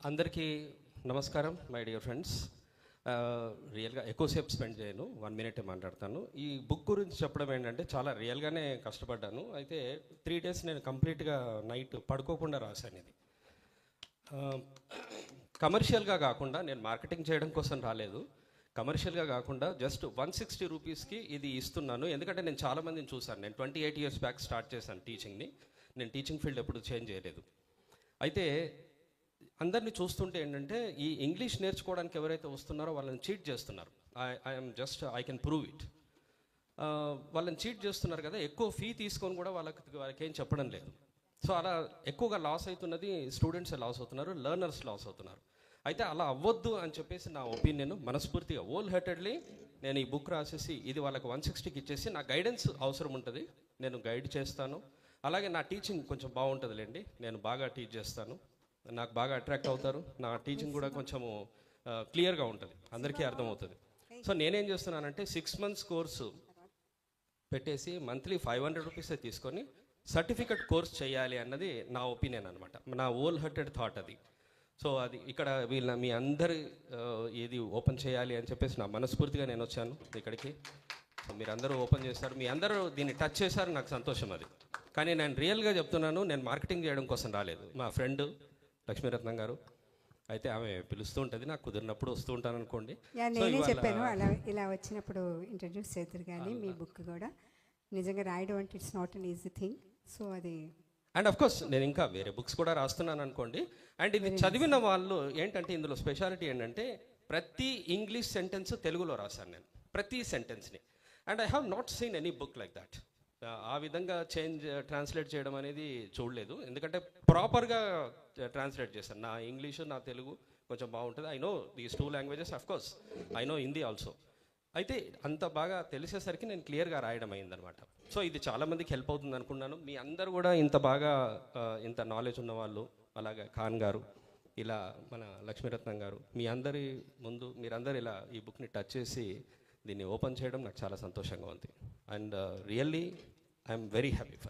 అందరికీ నమస్కారం my dear friends. రియల్గా ఎక్కువసేపు స్పెండ్ చేయను, 1 మినిటే మాట్లాడతాను. ఈ బుక్ గురించి చెప్పడం ఏంటంటే చాలా రియల్గానే కష్టపడ్డాను. అయితే 3 డేస్ నేను కంప్లీట్గా నైట్ పడుకోకుండా రాశాను. ఇది కమర్షియల్గా కాకుండా, నేను మార్కెటింగ్ చేయడం కోసం రాలేదు. కమర్షియల్గా కాకుండా జస్ట్ 160 రూపీస్కి ఇది ఇస్తున్నాను. ఎందుకంటే నేను చాలామందిని చూశాను. నేను 28 ఇయర్స్ బ్యాక్ స్టార్ట్ చేశాను టీచింగ్ని. నేను టీచింగ్ ఫీల్డ్ ఎప్పుడు చేంజ్ చేయలేదు. అయితే అందరినీ చూస్తుంటే ఏంటంటే, ఈ ఇంగ్లీష్ నేర్చుకోవడానికి ఎవరైతే వస్తున్నారో వాళ్ళని చీట్ చేస్తున్నారు. I can prove it. వాళ్ళని చీట్ చేస్తున్నారు కదా, ఎక్కువ ఫీ తీసుకొని కూడా వాళ్ళకి ఏం చెప్పడం లేదు. సో అలా ఎక్కువగా లాస్ అవుతున్నది స్టూడెంట్స్ లాస్ అవుతున్నారు, లెర్నర్స్ లాస్ అవుతున్నారు. అయితే అలా అవ్వద్దు అని చెప్పేసి నా ఒపీనియన్, మనస్ఫూర్తిగా హోల్ హార్టెడ్లీ నేను ఈ బుక్ రాసేసి ఇది వాళ్ళకి 160కి ఇచ్చేసి, నా గైడెన్స్ అవసరం ఉంటుంది, నేను గైడ్ చేస్తాను. అలాగే నా టీచింగ్ కొంచెం బాగుంటుందిలేండి, నేను బాగా టీచ్ చేస్తాను, నాకు బాగా అట్రాక్ట్ అవుతారు. నా టీచింగ్ కూడా కొంచెము క్లియర్గా ఉంటుంది, అందరికీ అర్థమవుతుంది. సో నేనేం చేస్తున్నానంటే 6 months కోర్సు పెట్టేసి మంత్లీ 500 రూపీసే తీసుకొని సర్టిఫికెట్ కోర్స్ చేయాలి అన్నది నా ఒపీనియన్ అనమాట, నా హోల్ హార్టెడ్ థాట్ అది. సో అది ఇక్కడ మీ అందరి ఏది ఓపెన్ చేయాలి అని చెప్పేసి నా మనస్ఫూర్తిగా నేను వచ్చాను ఇక్కడికి. సో మీరందరూ ఓపెన్ చేస్తారు, మీ అందరూ దీన్ని టచ్ చేశారు, నాకు సంతోషం అది. కానీ నేను రియల్గా చెప్తున్నాను, నేను మార్కెటింగ్ చేయడం కోసం రాలేదు. మా ఫ్రెండ్ లక్ష్మీరత్నం గారు అయితే ఆమె పిలుస్తూ ఉంటుంది, నాకు కుదిరినప్పుడు వస్తూ ఉంటాను అనుకోండి. నేనే చెప్పాను అలా ఇలా వచ్చినప్పుడు ఇంట్రడ్యూస్ చేద్దరు. కానీ మీ బుక్ కూడా నిజంగా రాయడం అంటే it's not an easy thing. So అది అండ్ అఫ్ కోర్స్ నేను ఇంకా వేరే బుక్స్ కూడా రాస్తున్నాను అనుకోండి. అండ్ ఇది చదివిన వాళ్ళు ఏంటంటే, ఇందులో స్పెషాలిటీ ఏంటంటే ప్రతి ఇంగ్లీష్ సెంటెన్స్ తెలుగులో రాశాను నేను, ప్రతి సెంటెన్స్ని. And I have not seen any book like that. ఆ విధంగా ట్రాన్స్లేట్ చేయడం అనేది చూడలేదు. ఎందుకంటే ప్రాపర్గా ట్రాన్స్లేట్ చేశాను. నా ఇంగ్లీషు నా తెలుగు కొంచెం బాగుంటుంది. I know these 2 languages, of course I know Hindi also. అయితే అంత బాగా తెలిసేసరికి నేను క్లియర్గా రాయడం అయిందనమాట. సో ఇది చాలామందికి హెల్ప్ అవుతుంది అనుకున్నాను. మీ అందరు కూడా ఇంత బాగా ఇంత నాలెడ్జ్ ఉన్నవాళ్ళు, అలాగే ఖాన్ గారు, ఇలా మన లక్ష్మీరత్నం గారు, మీ అందరి ముందు మీరందరూ ఇలా ఈ బుక్ని టచ్ చేసి దీన్ని ఓపెన్ చేయడం నాకు చాలా సంతోషంగా ఉంది. And really I'm very happy for